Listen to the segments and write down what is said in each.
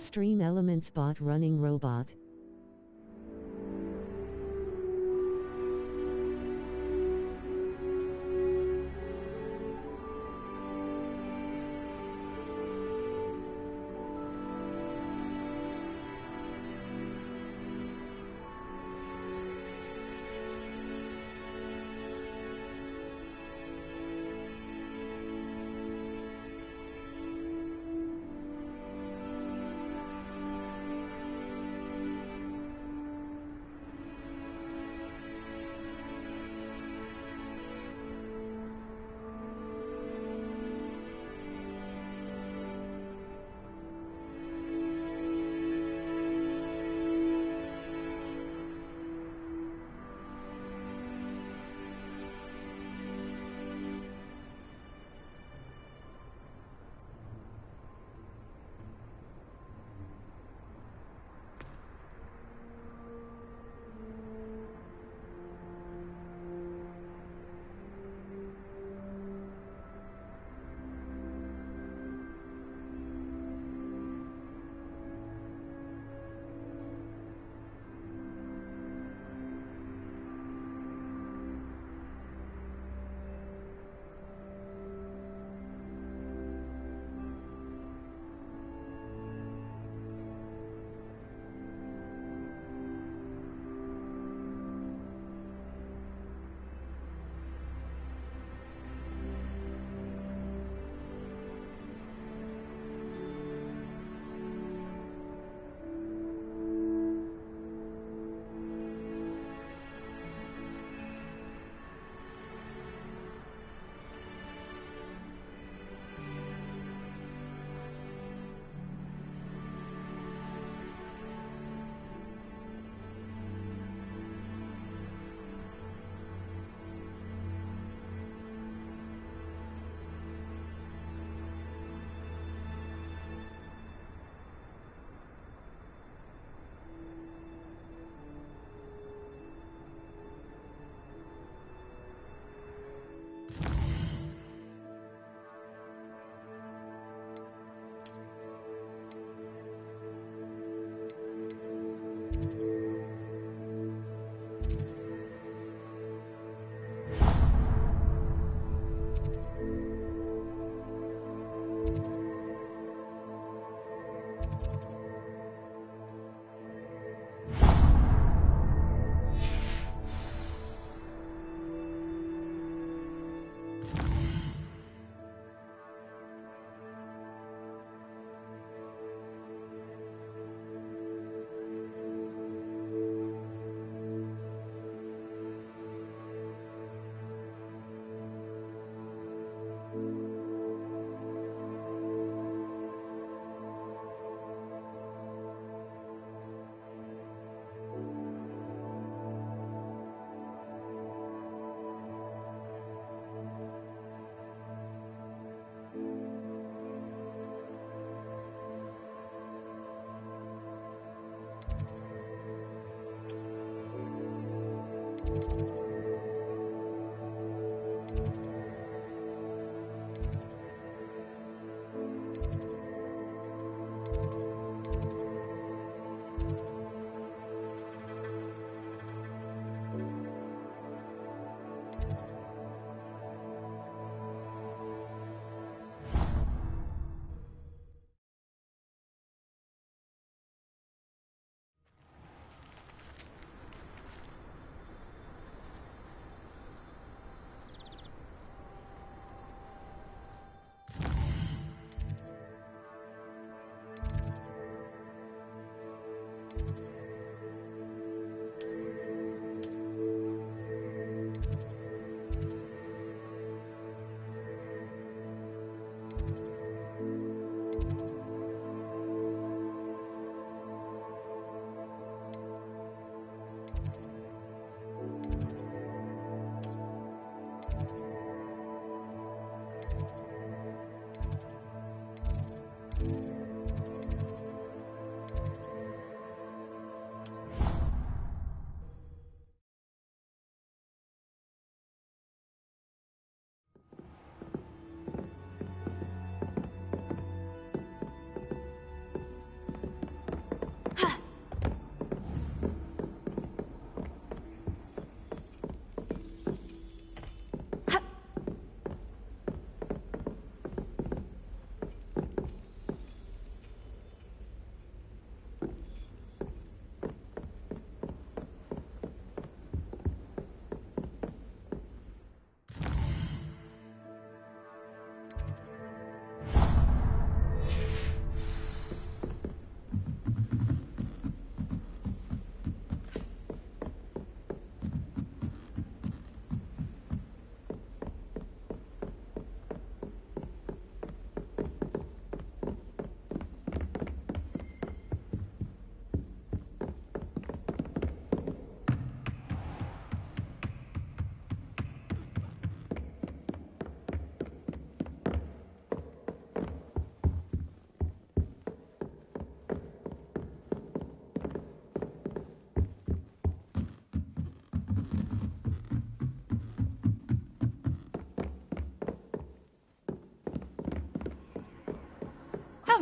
Extreme Elements Bot Running Robot.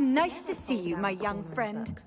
Nice to see you, my young friend.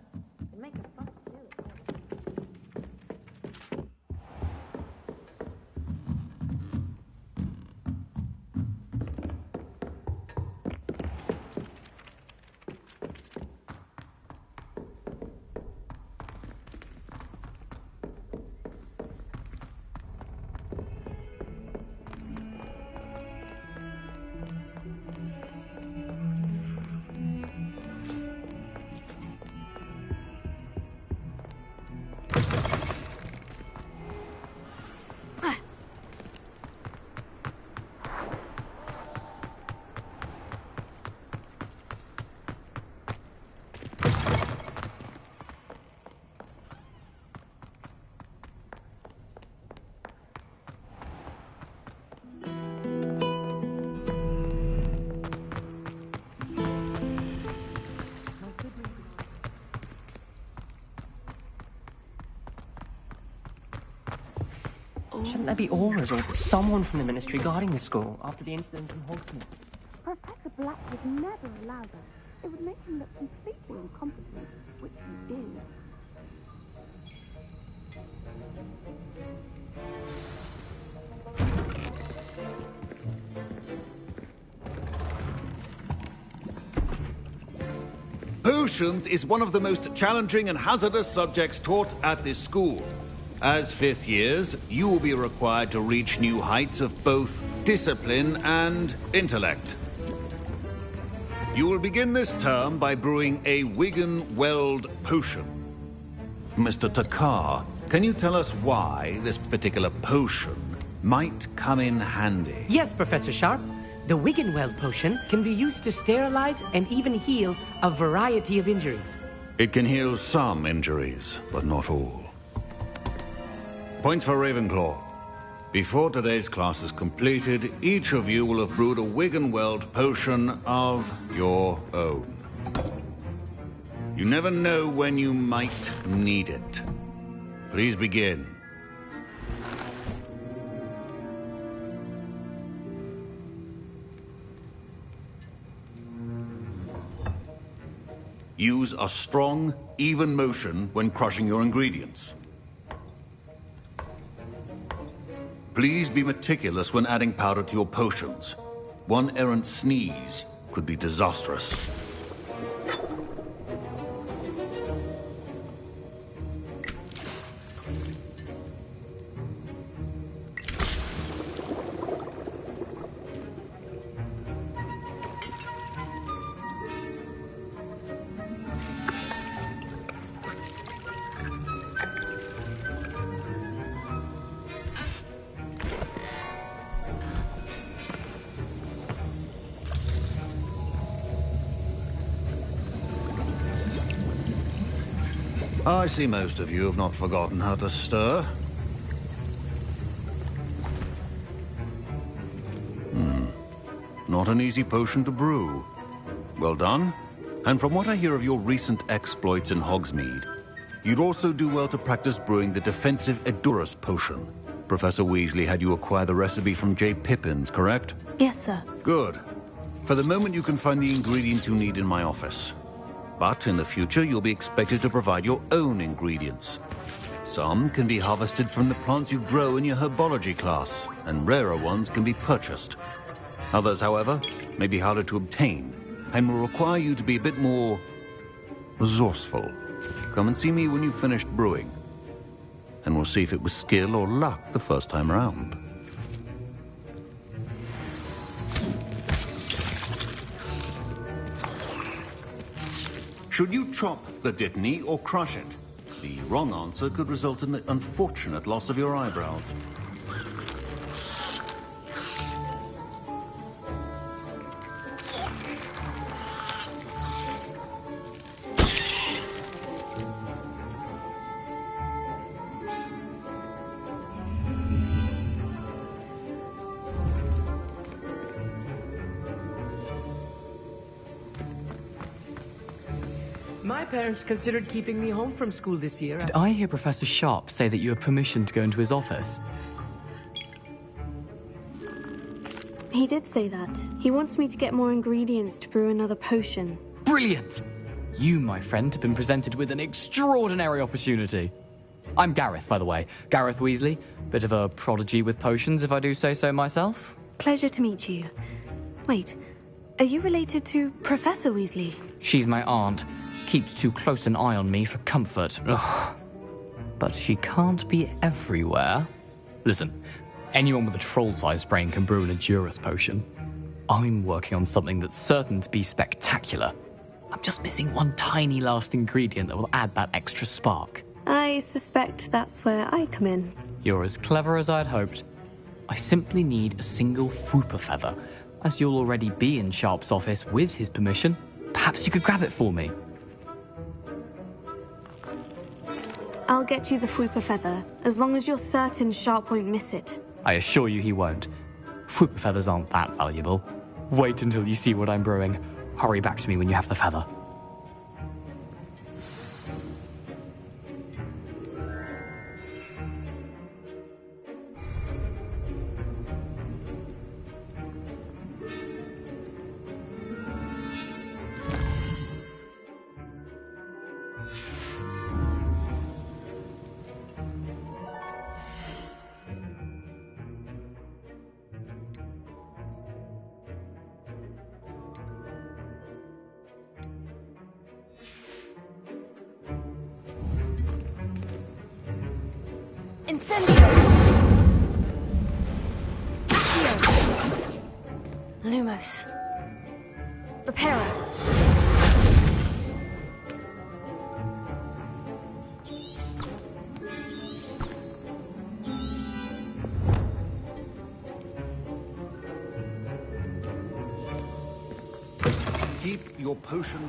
Shouldn't there be aurors or someone from the ministry guarding the school after the incident in Hogwarts? Professor Black would never allow that. It would make him look completely incompetent, which he is. Potions is one of the most challenging and hazardous subjects taught at this school. As fifth years, you will be required to reach new heights of both discipline and intellect. You will begin this term by brewing a Wigan-Weld potion. Mr. Takar, can you tell us why this particular potion might come in handy? Yes, Professor Sharp. The Wigan-Weld potion can be used to sterilize and even heal a variety of injuries. It can heal some injuries, but not all. Points for Ravenclaw. Before today's class is completed, each of you will have brewed a Wigan-Weld potion of your own. You never know when you might need it. Please begin. Use a strong, even motion when crushing your ingredients. Please be meticulous when adding powder to your potions. One errant sneeze could be disastrous. I see most of you have not forgotten how to stir. Not an easy potion to brew. Well done. And from what I hear of your recent exploits in Hogsmeade, you'd also do well to practice brewing the defensive Edurus potion. Professor Weasley had you acquire the recipe from J. Pippins, correct? Yes, sir. Good. For the moment, you can find the ingredients you need in my office. But in the future, you'll be expected to provide your own ingredients. Some can be harvested from the plants you grow in your herbology class, and rarer ones can be purchased. Others, however, may be harder to obtain, and will require you to be a bit more resourceful. Come and see me when you've finished brewing, and we'll see if it was skill or luck the first time around. Should you chop the Dittany or crush it? The wrong answer could result in the unfortunate loss of your eyebrow. My parents considered keeping me home from school this year. Did I hear Professor Sharp say that you have permission to go into his office? He did say that. He wants me to get more ingredients to brew another potion. Brilliant! You, my friend, have been presented with an extraordinary opportunity. I'm Gareth, by the way. Gareth Weasley. Bit of a prodigy with potions, if I do say so myself. Pleasure to meet you. Wait, are you related to Professor Weasley? She's my aunt. Keeps too close an eye on me for comfort. Ugh. But she can't be everywhere. Listen, anyone with a troll-sized brain can brew an Edurus potion. I'm working on something that's certain to be spectacular. I'm just missing one tiny last ingredient that will add that extra spark. I suspect that's where I come in. You're as clever as I'd hoped. I simply need a single Fwooper feather. As you'll already be in Sharp's office with his permission, perhaps you could grab it for me. I'll get you the Fwooper feather, as long as you're certain Sharp won't miss it. I assure you he won't. Fwooper feathers aren't that valuable. Wait until you see what I'm brewing. Hurry back to me when you have the feather. Incendio! Accio! Lumos. Reparo. Keep your potion.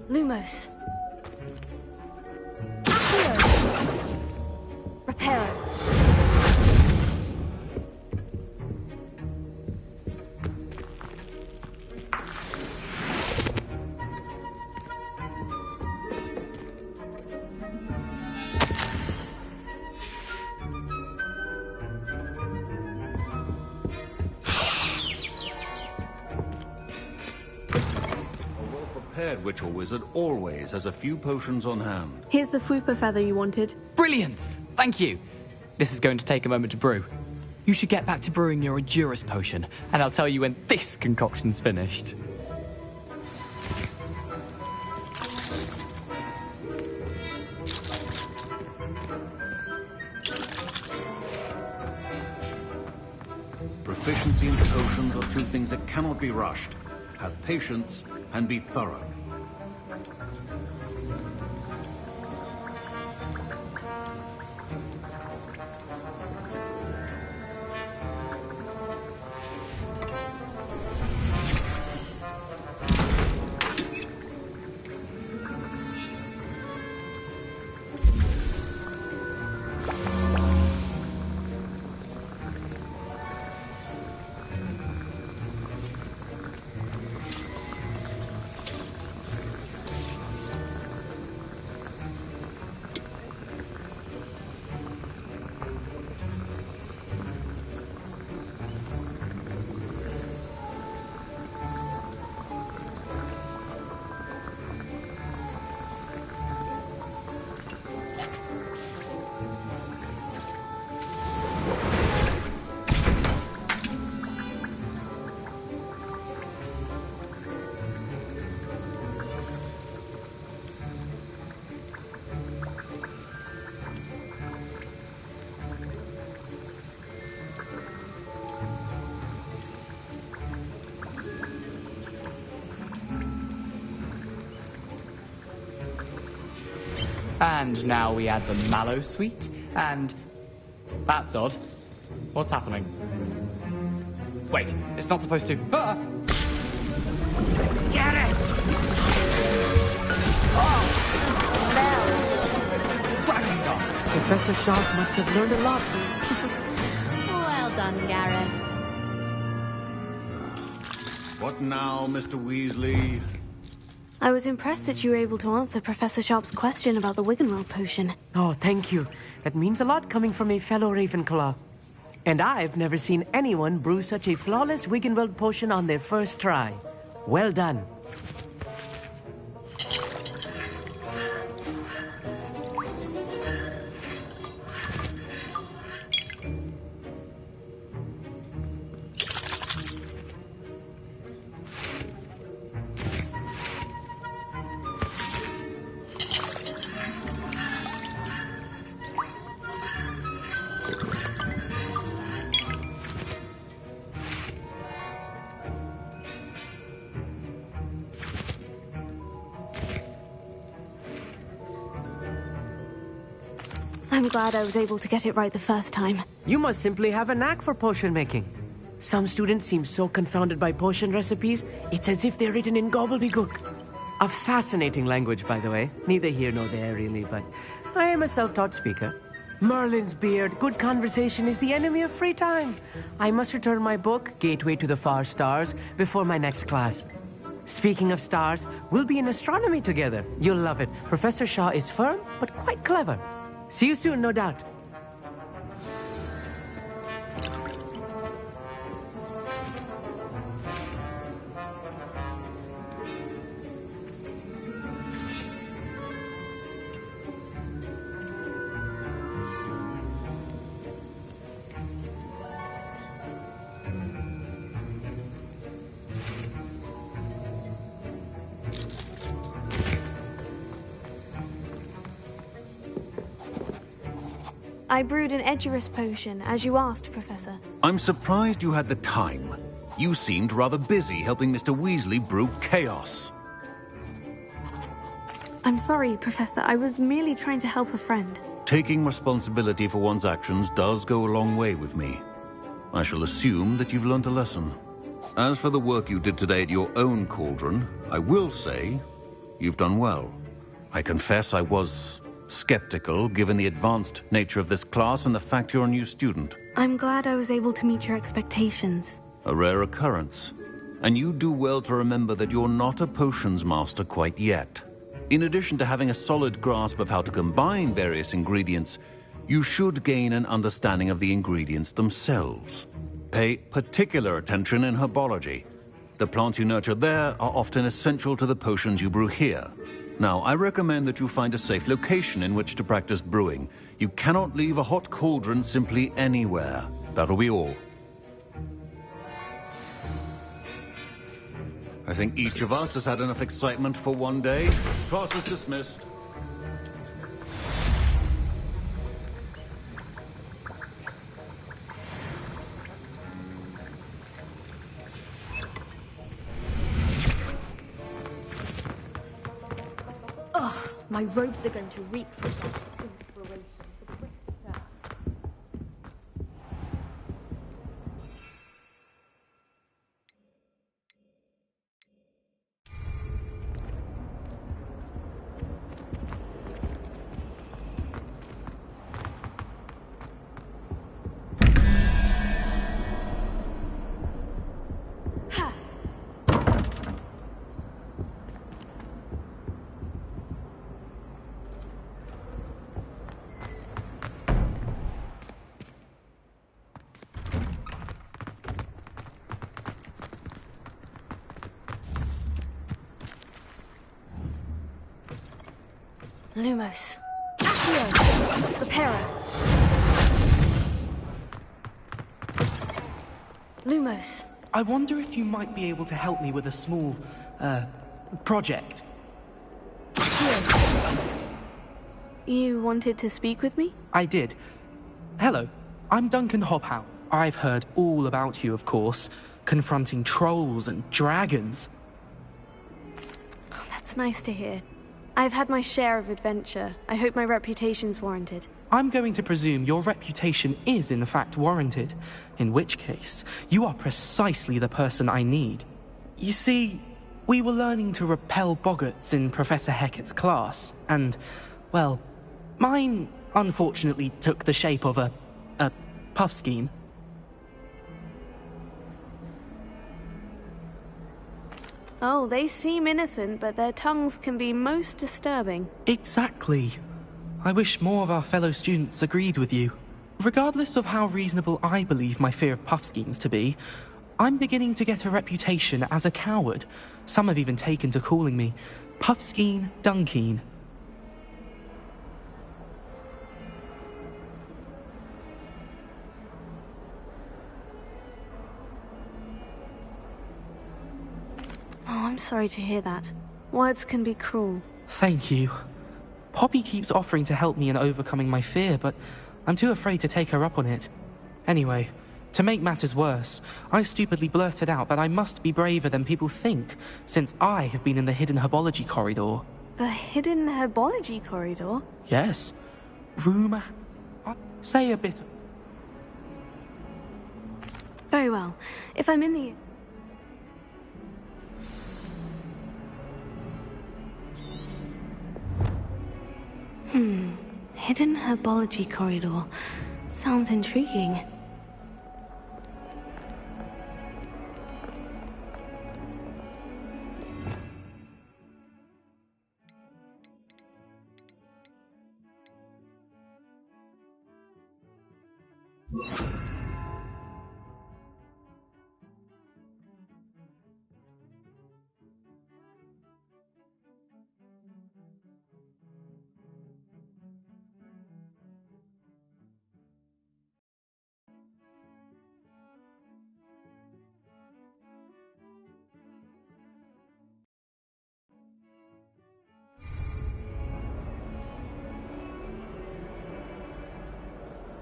Lumos. Accio! Reparo. Prepared witch or wizard always has a few potions on hand. Here's the Fwooper feather you wanted. Brilliant! Thank you! This is going to take a moment to brew. You should get back to brewing your Edurus potion, and I'll tell you when this concoction's finished. Proficiency in potions are two things that cannot be rushed. Have patience and be thorough. And now we add the mallow sweet, and... That's odd. What's happening? Wait, it's not supposed to... Ah! Get it! Oh! Dragon Professor Sharp must have learned a lot. Well done, Gareth. What now, Mr. Weasley? I was impressed that you were able to answer Professor Sharp's question about the Wiggenweld potion. Oh, thank you. That means a lot coming from a fellow Ravenclaw. And I've never seen anyone brew such a flawless Wiggenweld potion on their first try. Well done. I'm glad I was able to get it right the first time. You must simply have a knack for potion making. Some students seem so confounded by potion recipes, it's as if they're written in gobbledygook. A fascinating language, by the way. Neither here nor there, really, but I am a self-taught speaker. Merlin's beard, good conversation is the enemy of free time. I must return my book, Gateway to the Far Stars, before my next class. Speaking of stars, we'll be in astronomy together. You'll love it. Professor Shaw is firm, but quite clever. See you soon, no doubt. I brewed an Edurus potion, as you asked, Professor. I'm surprised you had the time. You seemed rather busy helping Mr. Weasley brew chaos. I'm sorry, Professor. I was merely trying to help a friend. Taking responsibility for one's actions does go a long way with me. I shall assume that you've learnt a lesson. As for the work you did today at your own cauldron, I will say you've done well. I confess I was skeptical, given the advanced nature of this class and the fact you're a new student. I'm glad I was able to meet your expectations. A rare occurrence. And you do well to remember that you're not a potions master quite yet. In addition to having a solid grasp of how to combine various ingredients, you should gain an understanding of the ingredients themselves. Pay particular attention in herbology. The plants you nurture there are often essential to the potions you brew here. Now, I recommend that you find a safe location in which to practice brewing. You cannot leave a hot cauldron simply anywhere. That'll be all. I think each of us has had enough excitement for one day. Class is dismissed. Ugh, my robes are going to reek from that inspiration for the rest of the term. Lumos. Accio. Reparo. Lumos. I wonder if you might be able to help me with a small, project. You wanted to speak with me? I did. Hello, I'm Duncan Hobhow. I've heard all about you, of course, confronting trolls and dragons. Oh, that's nice to hear. I've had my share of adventure. I hope my reputation's warranted. I'm going to presume your reputation is in fact warranted, in which case, you are precisely the person I need. You see, we were learning to repel boggarts in Professor Hecat's class, and, well, mine unfortunately took the shape of a puffskein. Oh, they seem innocent, but their tongues can be most disturbing. Exactly. I wish more of our fellow students agreed with you. Regardless of how reasonable I believe my fear of Puffskeins to be, I'm beginning to get a reputation as a coward. Some have even taken to calling me Puffskeen Dunkeen. Oh, I'm sorry to hear that. Words can be cruel. Thank you. Poppy keeps offering to help me in overcoming my fear, but I'm too afraid to take her up on it. Anyway, to make matters worse, I stupidly blurted out that I must be braver than people think, since I have been in the hidden herbology corridor. The hidden herbology corridor? Yes. Room... say a bit... Very well. If I'm in the... Hidden herbology corridor. Sounds intriguing.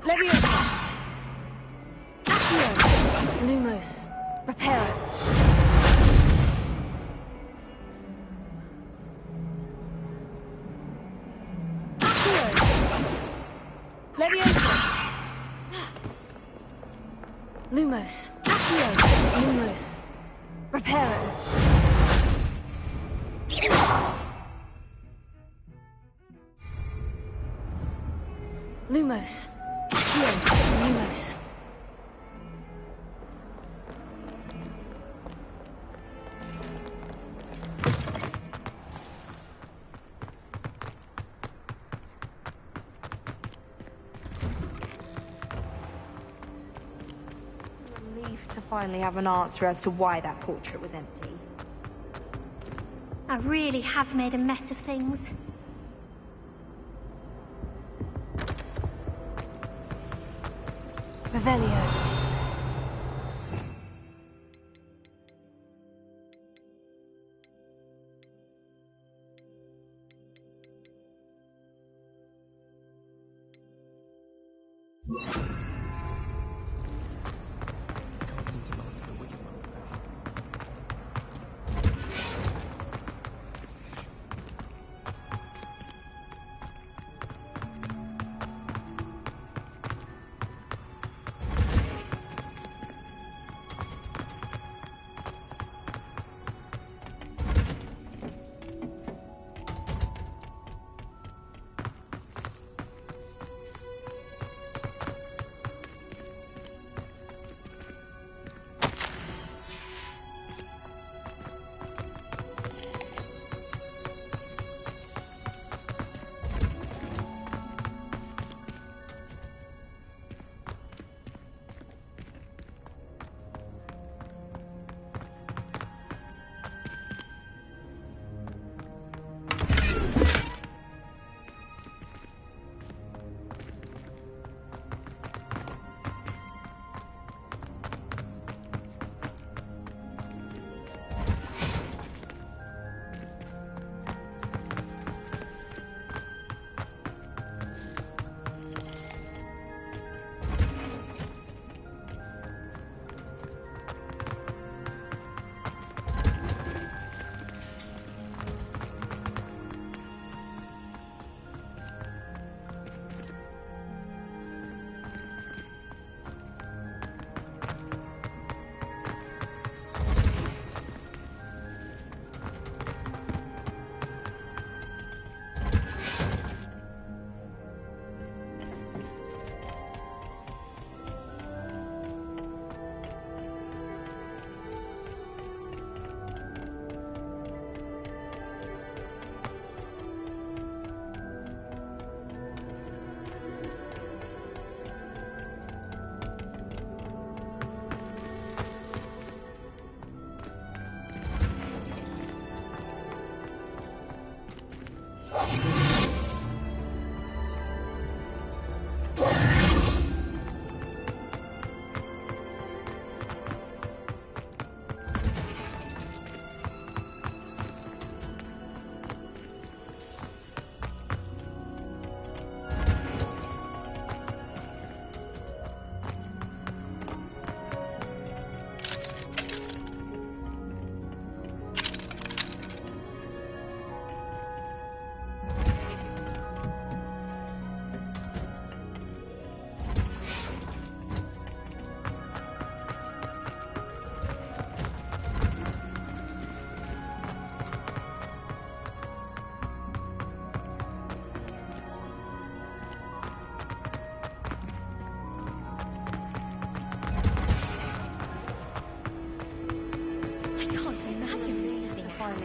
Leviosa! Accio! Lumos! Reparo! Accio! Leviosa! Lumos! Accio! Lumos! Reparo! Lumos! Lumos. Relief to finally have an answer as to why that portrait was empty. I really have made a mess of things. Revelio.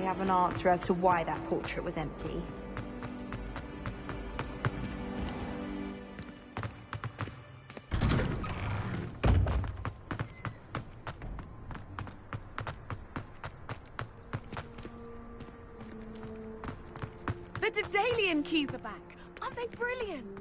have an answer as to why that portrait was empty. The Daedalian keys are back. Aren't they brilliant?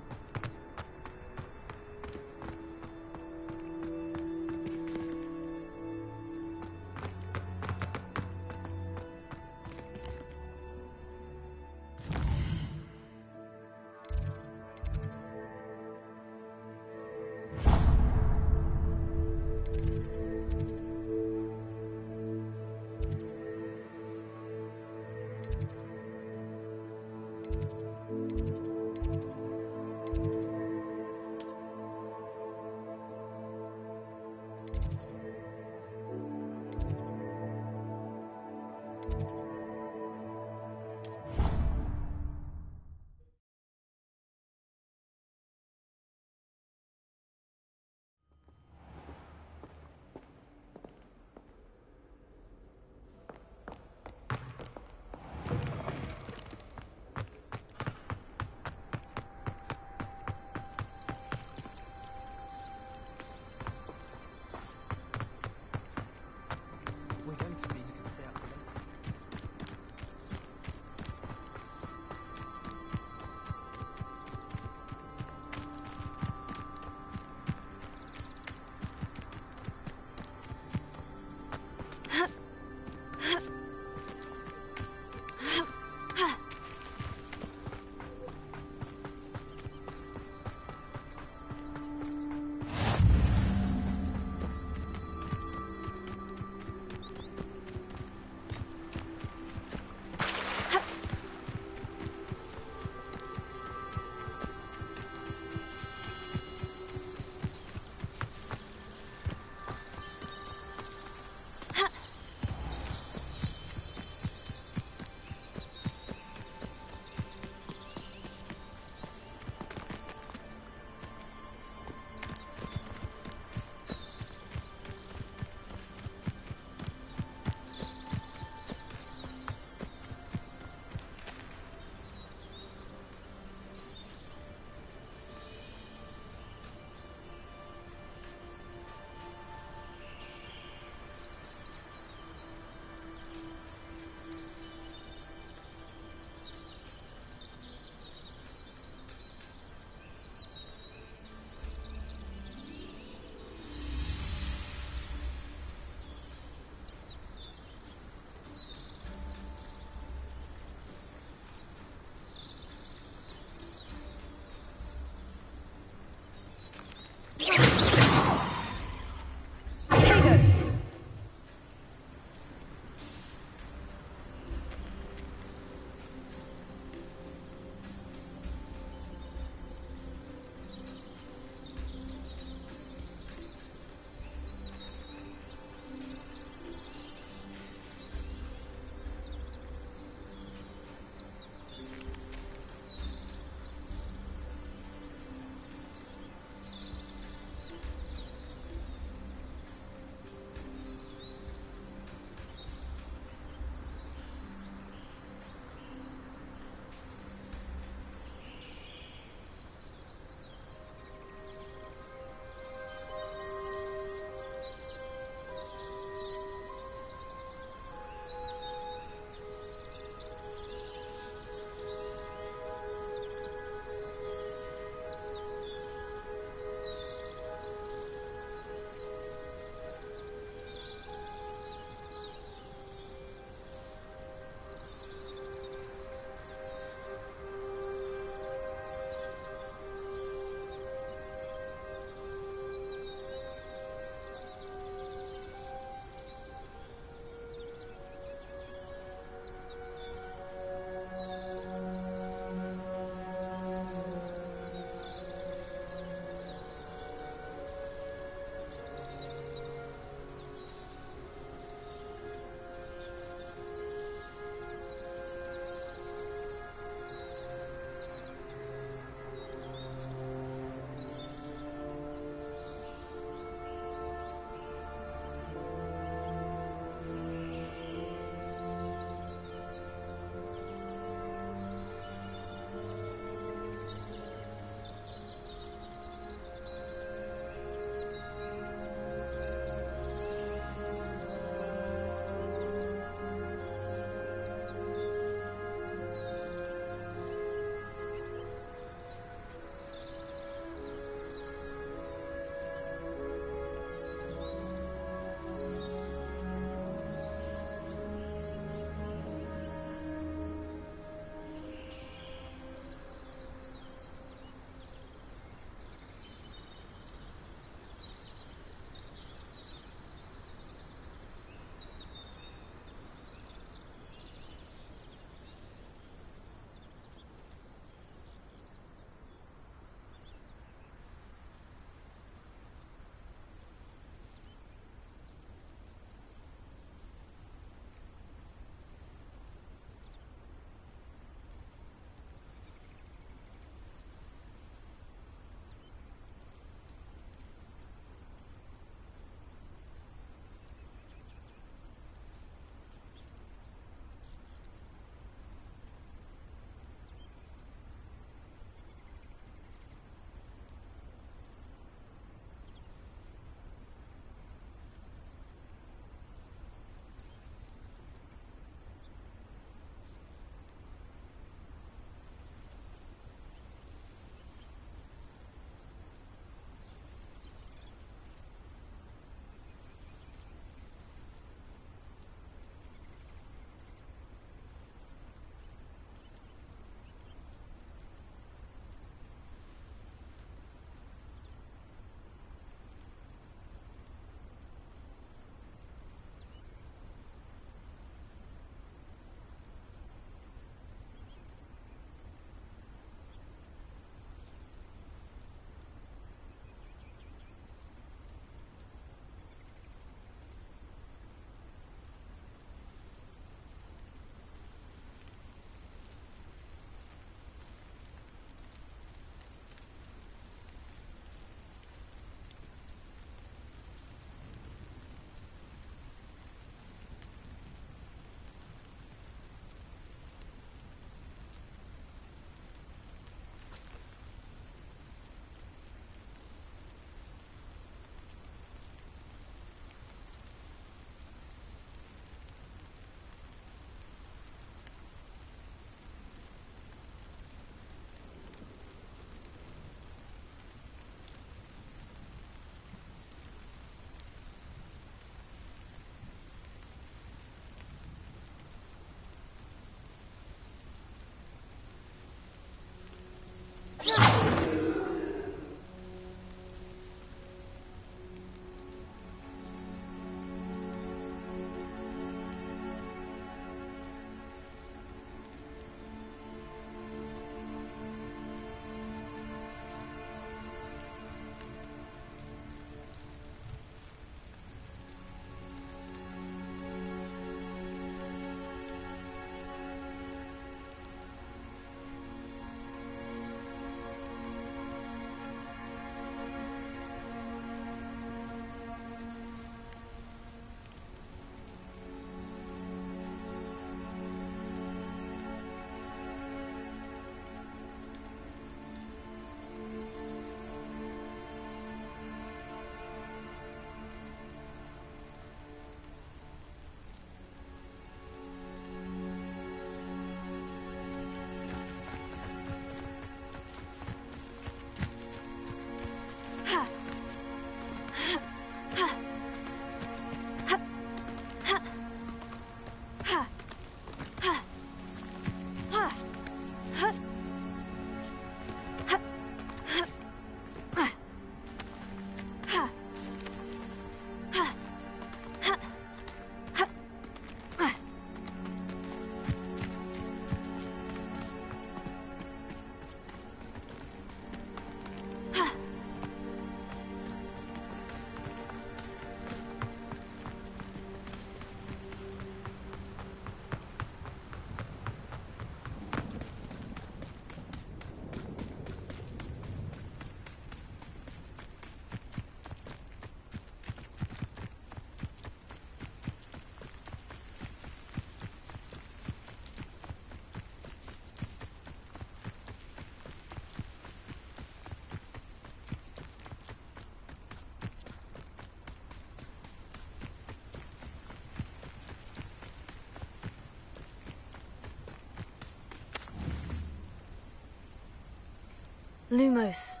Lumos.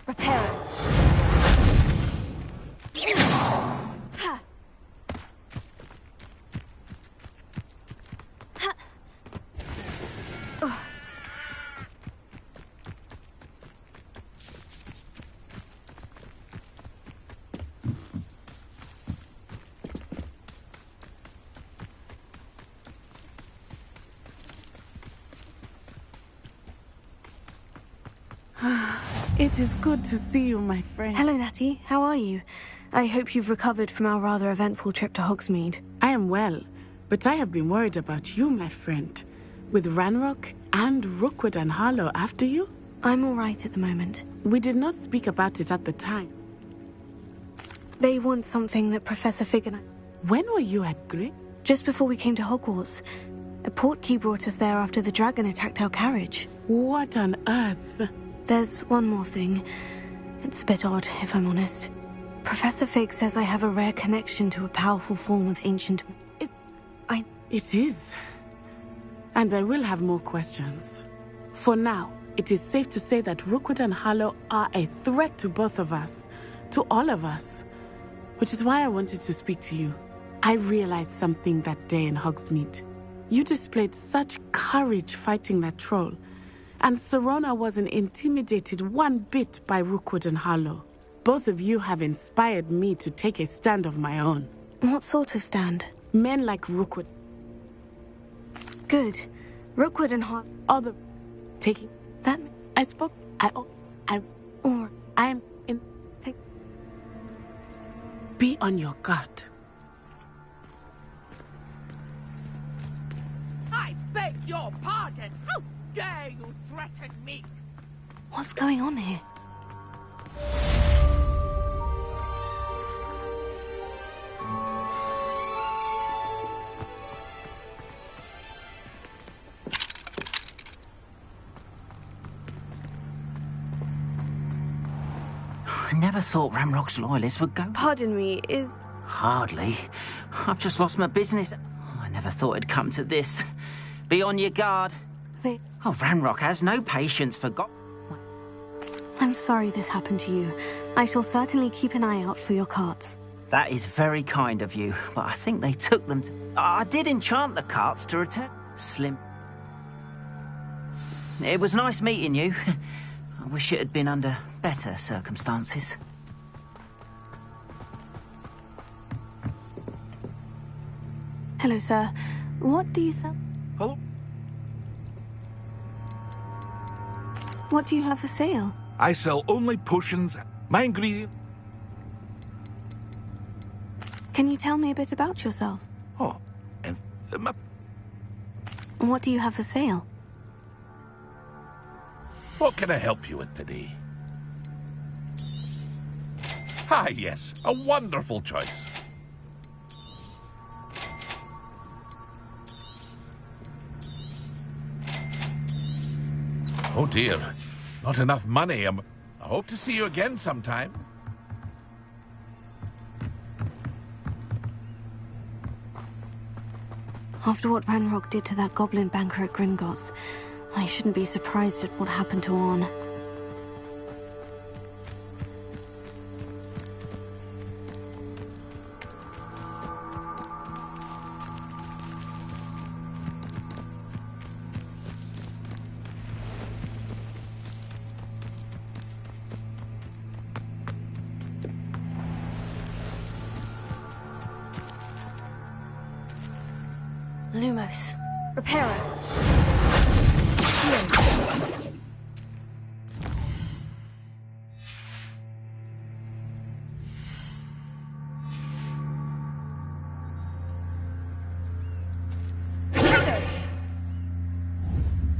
Reparo. It is good to see you, my friend. Hello, Natty. How are you? I hope you've recovered from our rather eventful trip to Hogsmeade. I am well, but I have been worried about you, my friend. With Ranrock and Rookwood and Harlow after you? I'm all right at the moment. We did not speak about it at the time. They want something that Professor Fig and I... When were you at Grey? Just before we came to Hogwarts. A portkey brought us there after the dragon attacked our carriage. What on earth? There's one more thing. It's a bit odd, if I'm honest. Professor Fig says I have a rare connection to a powerful form of ancient... It is. And I will have more questions. For now, it is safe to say that Rookwood and Harlow are a threat to both of us. To all of us. Which is why I wanted to speak to you. I realized something that day in Hogsmeade. You displayed such courage fighting that troll. And Serona wasn't intimidated one bit by Rookwood and Harlow. Both of you have inspired me to take a stand of my own. What sort of stand? Men like Rookwood. Good. Rookwood and Harlow. Other... Taking... That... I spoke... Or... I am in... Be on your guard. I beg your pardon! How dare you threaten me? What's going on here? I never thought Ramrock's loyalists would go... Pardon me, is... Hardly. I've just lost my business. I never thought it'd come to this. Be on your guard. Oh, Ramrock has no patience for I'm sorry this happened to you. I shall certainly keep an eye out for your carts. That is very kind of you, but I think they took them to... I did enchant the carts to return... Slim. It was nice meeting you. I wish it had been under better circumstances. Hello, sir. What do you sell? Hello? What do you have for sale? I sell only potions. My ingredient... Can you tell me a bit about yourself? Oh, What do you have for sale? What can I help you with today? Ah, yes, a wonderful choice. Oh dear, not enough money. I hope to see you again sometime. After what Ranrock did to that goblin banker at Gringotts, I shouldn't be surprised at what happened to Orn. Lumos. Reparo.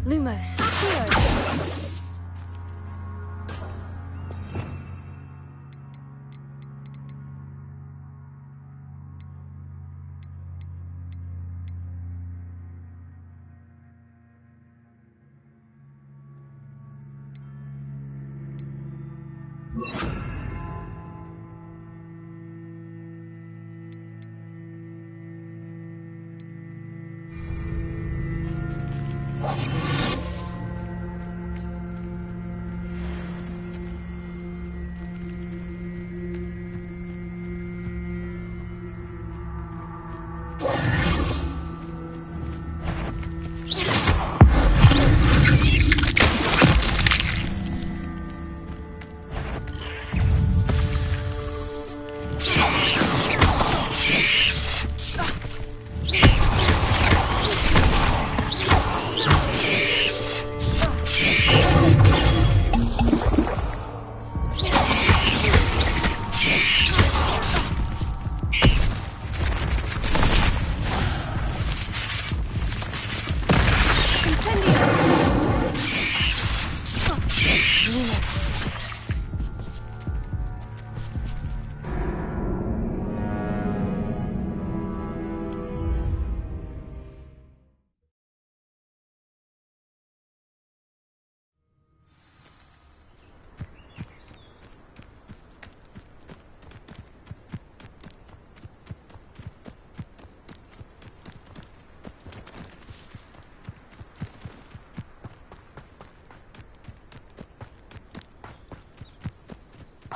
Lumos.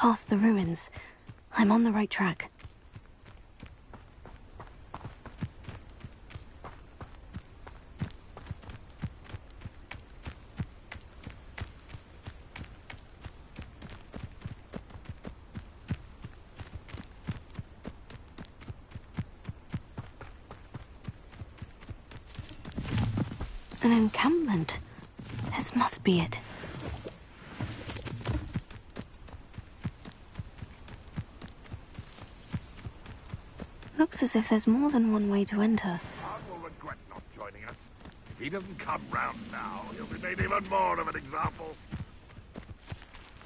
past the ruins. I'm on the right track. An encampment. This must be it. Looks as if there's more than one way to enter. Ark will regret not joining us. If he doesn't come round now, he'll be made even more of an example.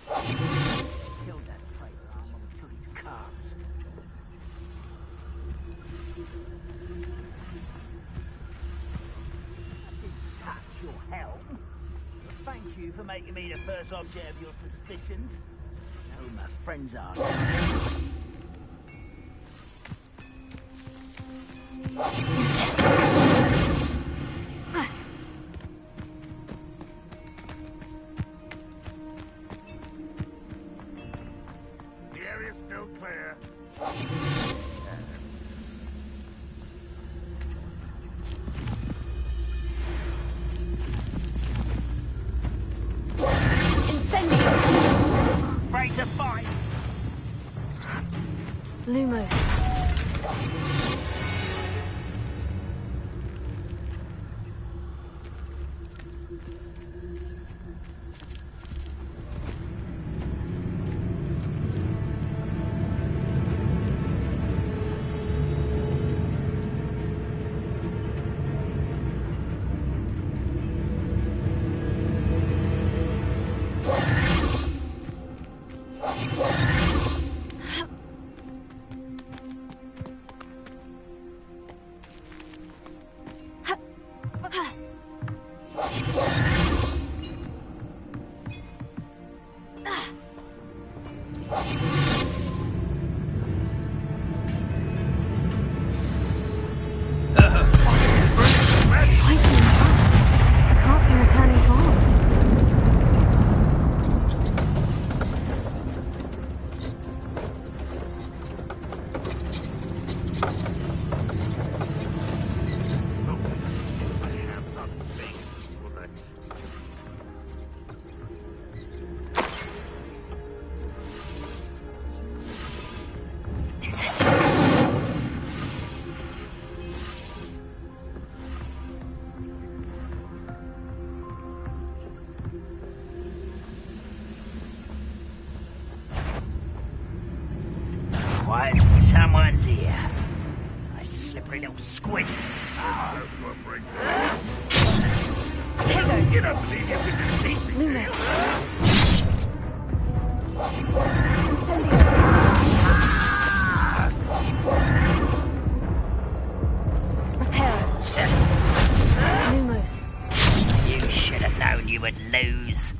Killed that traitor arm and took his cards. Touch your helm. Thank you for making me the first object of your suspicions. Know who my friends are. The area's still clear. Ready to fight. Lumos. What? Someone's here. A slippery little squid. Oh. Tingo! You don't believe you can defeat me, do you? Lumos. You should have known you would lose.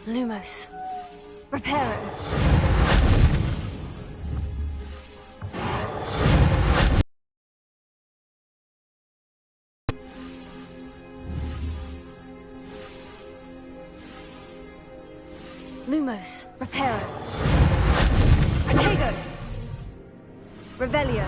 Lumos. Reparo. Lumos. Reparo. Protego. Revelio.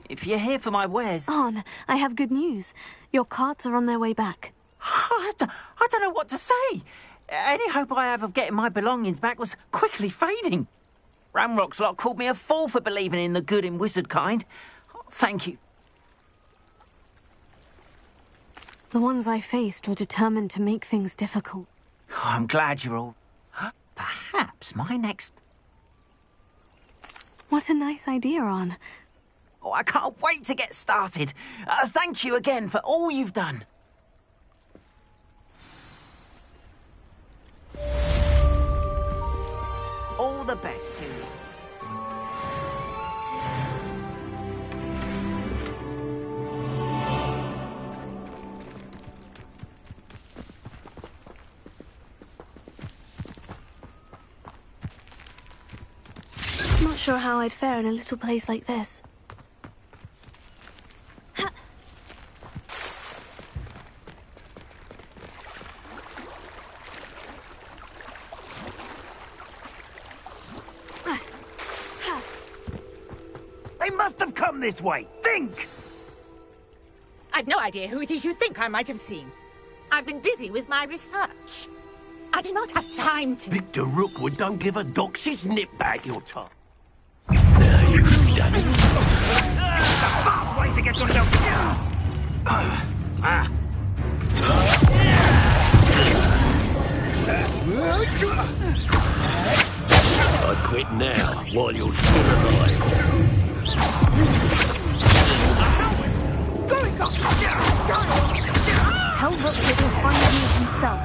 If you're here for my wares... Arn, I have good news. Your carts are on their way back. I don't know what to say. Any hope I have of getting my belongings back was quickly fading. Ramrock's lot called me a fool for believing in the good in wizard kind. Thank you. The ones I faced were determined to make things difficult. I'm glad you're all... Perhaps my next... What a nice idea, Arn. Oh, I can't wait to get started. Thank you again for all you've done. All the best to you. Not sure how I'd fare in a little place like this. They must have come this way. Think! I've no idea who it is you think I might have seen. I've been busy with my research. I do not have time to... Victor Rookwood don't give a doxy's nip back your tongue. Now you've done it. The fast way to get yourself... I quit now, while you're still alive. Tell Rookwood he'll find me himself.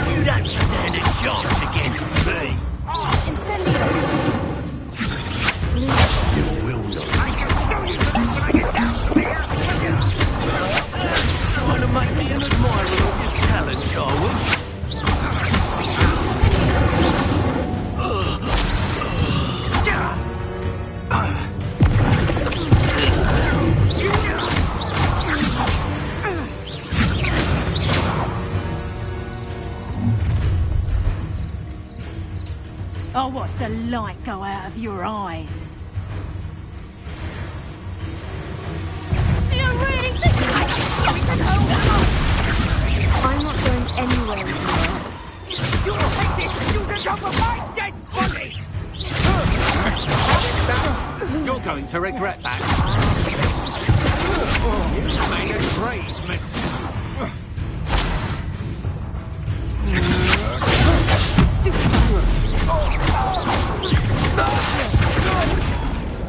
You don't stand a chance against me. I'll watch the light go out of your eyes. Do you really think I'm I'm not going anywhere with You'll take this student over my dead body! You're going to regret that. You made a great mistake.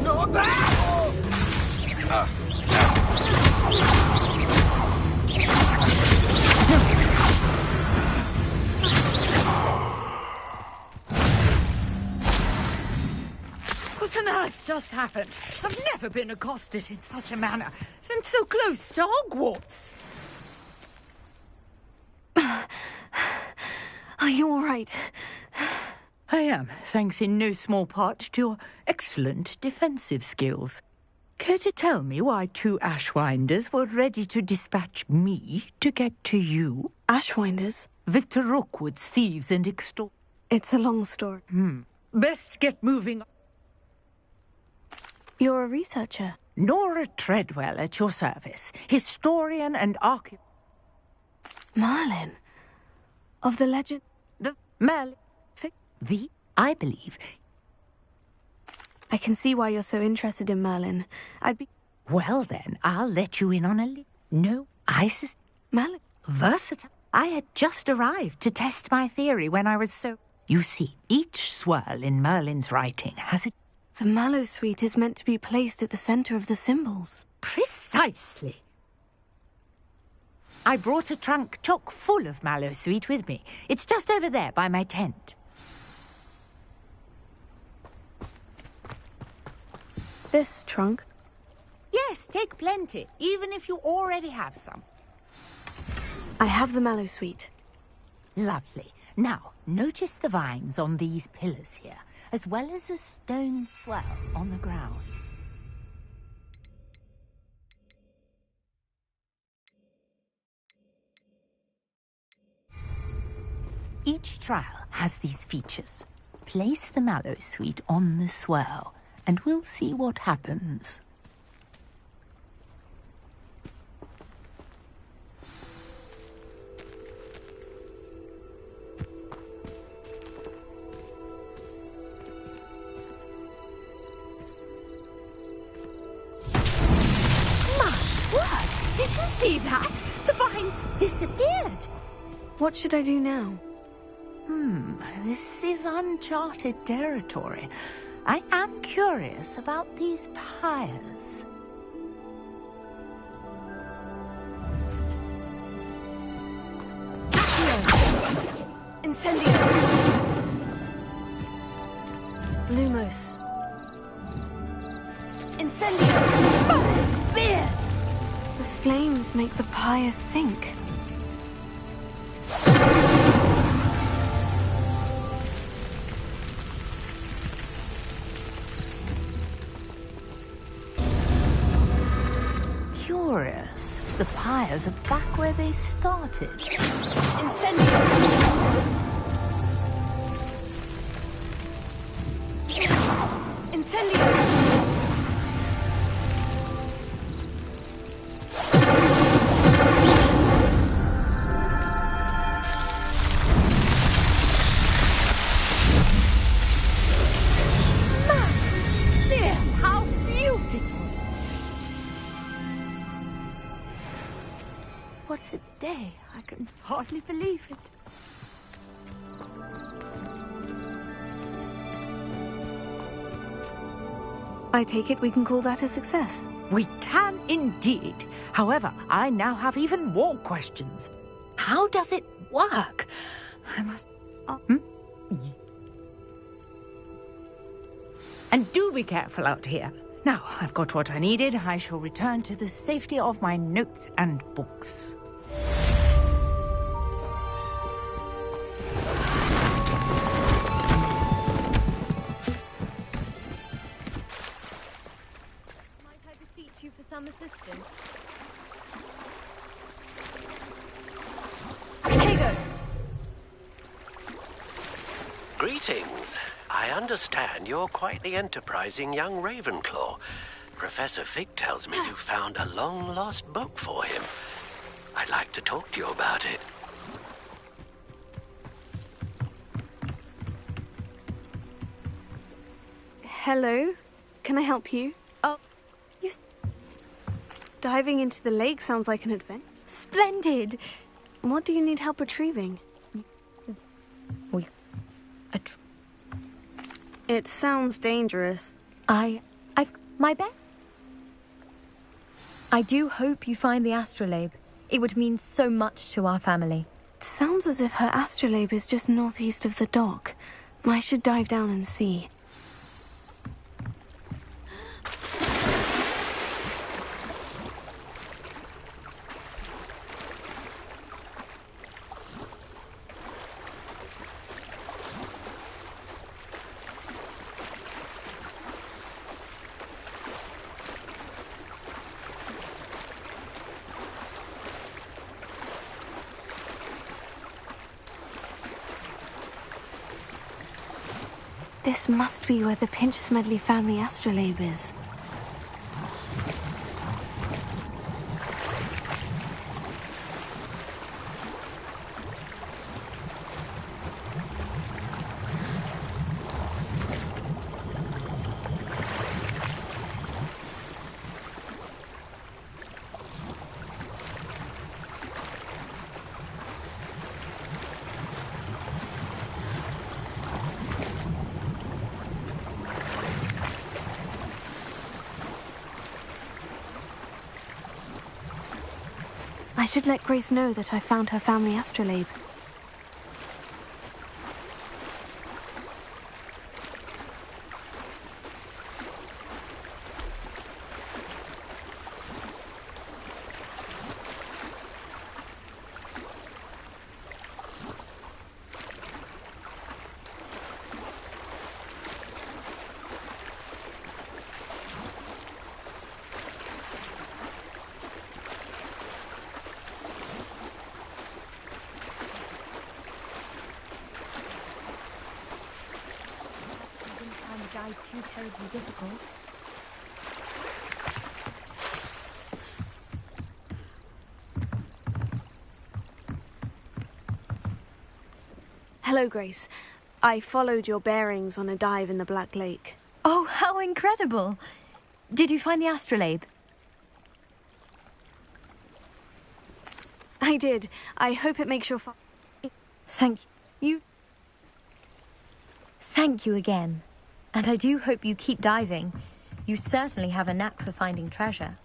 Not that! What on earth just happened? I've never been accosted in such a manner, and so close to Hogwarts. Are you all right? I am, thanks in no small part to your excellent defensive skills. Care to tell me why 2 Ashwinders were ready to dispatch me to get to you? Ashwinders? Victor Rookwood's thieves and extort... It's a long story. Best get moving. You're a researcher. Nora Treadwell at your service. Historian and archaeologist. Merlin? Of the legend? The Merlin. I believe. I can see why you're so interested in Merlin. I'd be... Well then, I'll let you in on a No, Isis. Merlin? Versatile. I had just arrived to test my theory when I was so... You see, each swirl in Merlin's writing has a... The Mallow Suite is meant to be placed at the center of the symbols. Precisely. I brought a trunk chock full of Mallow Suite with me. It's just over there by my tent. This trunk? Yes, take plenty, even if you already have some. I have the Mallow Suite. Lovely. Now, notice the vines on these pillars here, as well as a stone swell on the ground. Each trial has these features. Place the Mallow Suite on the swell, and we'll see what happens. My word! Did you see that? The vines disappeared! What should I do now? This is uncharted territory. I am curious about these pyres. Incendio! Lumos. Incendio! Fire's beard! The flames make the pyre sink. Curious. The pyres are back where they started. Incendio! Incendio! There, how beautiful! What a day. I can hardly believe it. I take it we can call that a success. We can indeed. However, I now have even more questions. How does it work? I must... And do be careful out here. Now, I've got what I needed. I shall return to the safety of my notes and books. Might I beseech you for some assistance? Tego! Greetings. I understand you're quite the enterprising young Ravenclaw. Professor Fig tells me you found a long-lost book for him. I'd like to talk to you about it. Hello? Can I help you? Oh, you... Diving into the lake sounds like an adventure. Splendid! What do you need help retrieving? It sounds dangerous. I've... my bet? I do hope you find the astrolabe. It would mean so much to our family. It sounds as if her astrolabe is just northeast of the dock. I should dive down and see. This must be where the Pinch-Smedley family astrolabe is. I should let Grace know that I found her family astrolabe. Too terribly difficult. Hello, Grace. I followed your bearings on a dive in the Black Lake. Oh, how incredible! Did you find the astrolabe? I did. I hope it makes your Thank you. Thank you again. And I do hope you keep diving. You certainly have a knack for finding treasure.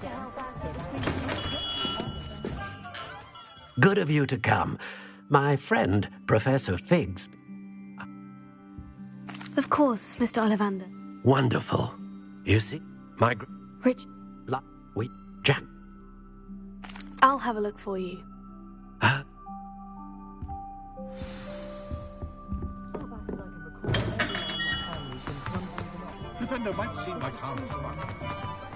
down. Good of you to come. My friend, Professor Figgs. Of course, Mr. Ollivander. Wonderful. You see, my Rich, Jack. I'll have a look for you. Flipendo might seem like harmless fun,